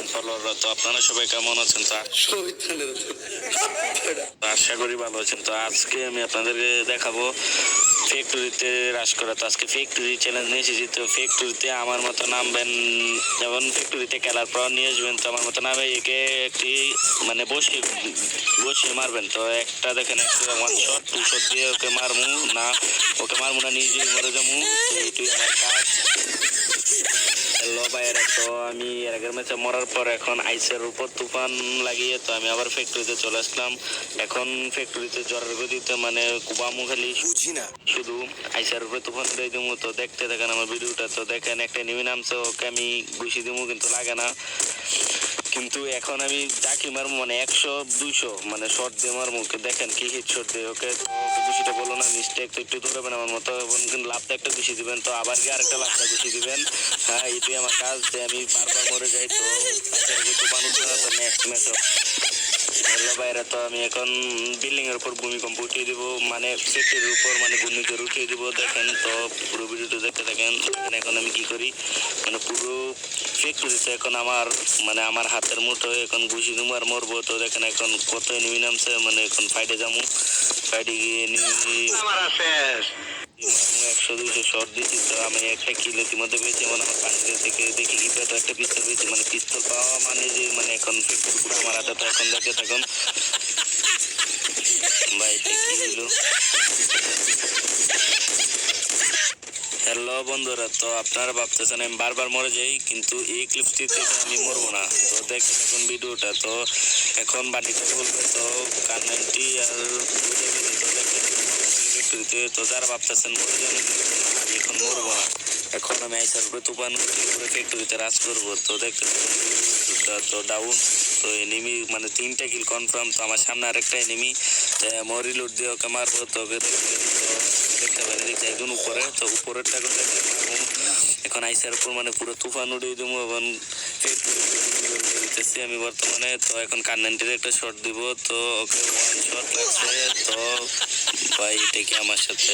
Fan ফলোয়াররা, তো আপনারা সবাই কেমন আছেন? তো আশা করি ভালো আছেন। তো আজকে আমি আপনাদেরকে দেখাবো ফ্যাক্টরিতে রাশ করা। তো আজকে ফ্যাক্টরি চ্যালেঞ্জ নিয়ে এসেছি। তো ফ্যাক্টরিতে আমার মতো নামবেন, যেমন ফ্যাক্টরিতে খেলার পর নিয়ে আসবেন। তো আমার মতো নামে একে একটি মানে বসিয়ে মারবেন। তো একটা দেখেন, একটা 1 শট 2 শট দিয়ে ওকে মারমু না, ওকে মারমু না, নিজেই মরে যাবো। তো এইটুই আমার কাজ। হ্যালো ভাইয়েরা, তো আমি এর আগের ম্যাচে মরার পর এখন আইসের উপর তুফান লাগিয়ে তো আমি আবার ফ্যাক্টরিতে চলে আসলাম। এখন ফ্যাক্টরিতে জ্বরের গদিতে মানে কুবামু খালি বুঝি না, শুধু আইসের উপরে তুফান উড়াই দিমু। তো দেখতে দেখেন আমার ভিডিওটা। তো দেখেন একটা নেমে নামছে, ওকে আমি ঘুষি দিমু কিন্তু লাগে না। কিন্তু এখন আমি ডাকি মারবো মানে 100 200 মানে শর্ট দিয়ে মারবো। দেখেন কি হিট শর্ট দিয়ে ওকে। তো ওকে ঘুষিটা বলো না মিস্টেক, তো একটু ধরবেন আমার মতো। কিন্তু লাভটা একটা ঘুষি দিবেন, তো আবার গিয়ে আরেকটা লাভটা ঘুষি দিবেন। হ্যাঁ, এটাই আমার কাজ। যে আমি বারবার মরে যাই, তো মানুষ নেক্সট ম্যাচ। হ্যালো ভাইরা, তো আমি এখন বিল্ডিং এর উপর ভূমিকম্প উঠিয়ে দিব, মানে সেটের উপর মানে ঘূর্ণিঝড় উঠিয়ে দিব। দেখেন তো পুরো ভিডিওটা দেখতে থাকেন। এখন আমি কি করি, মানে পুরো ফ্যাক্টরিতে এখন আমার মানে আমার হাতের মুঠোয় এখন ঘুষি দিব আর মরবো। তো দেখেন এখন কত এনিমি নামছে, মানে এখন ফাইটে যাবো। ফাইটে গিয়ে এনিমি 100 200 শট দিচ্ছি। তো আমি একটা কিল ইতিমধ্যে পেয়েছি, মানে আমার পানিতে থেকে দেখি কি পেতো একটা পিস্তল পেয়েছি। মানে পিস্তল পাওয়া মানে যে মানে এখন পুরো আমার হাতে। তো এখন দেখে থাকুন ভাই কি হইলো। হ্যালো বন্ধুরা, তো আপনারা ভাবতেছেন আমি বারবার মরে যাই, কিন্তু এই ক্লিপটি থেকে আমি মরবো না। তো দেখতে থাকুন ভিডিওটা। তো এখন বাড়িতে বলবে তো কারেন্টি আর বুঝে গেছে। তো দেখতে তো যারা ভাবতেছেন মরে যাবেন, আমি এখন মরবো না। এখন আমি আইসার উপরে তুফান করে ফ্যাক্টরিতে রাজ করবো। তো দেখতে তো ডাউন। তো এনিমি মানে 3টা কিল কনফার্ম। তো আমার সামনে আরেকটা এনিমি, মরি লুট দিয়ে ওকে মারবো। তো ওকে দেখতে পারি দেখতে একজন উপরে। তো উপরেরটা করে এখন আইসার উপর মানে পুরো তুফান উড়িয়ে দেবো। এবং দিতেছি আমি বর্তমানে। তো এখন কান্নান্টির একটা শট দিব। তো ওকে 1 শট লাগছে। তো ভাই এটা কি আমার সাথে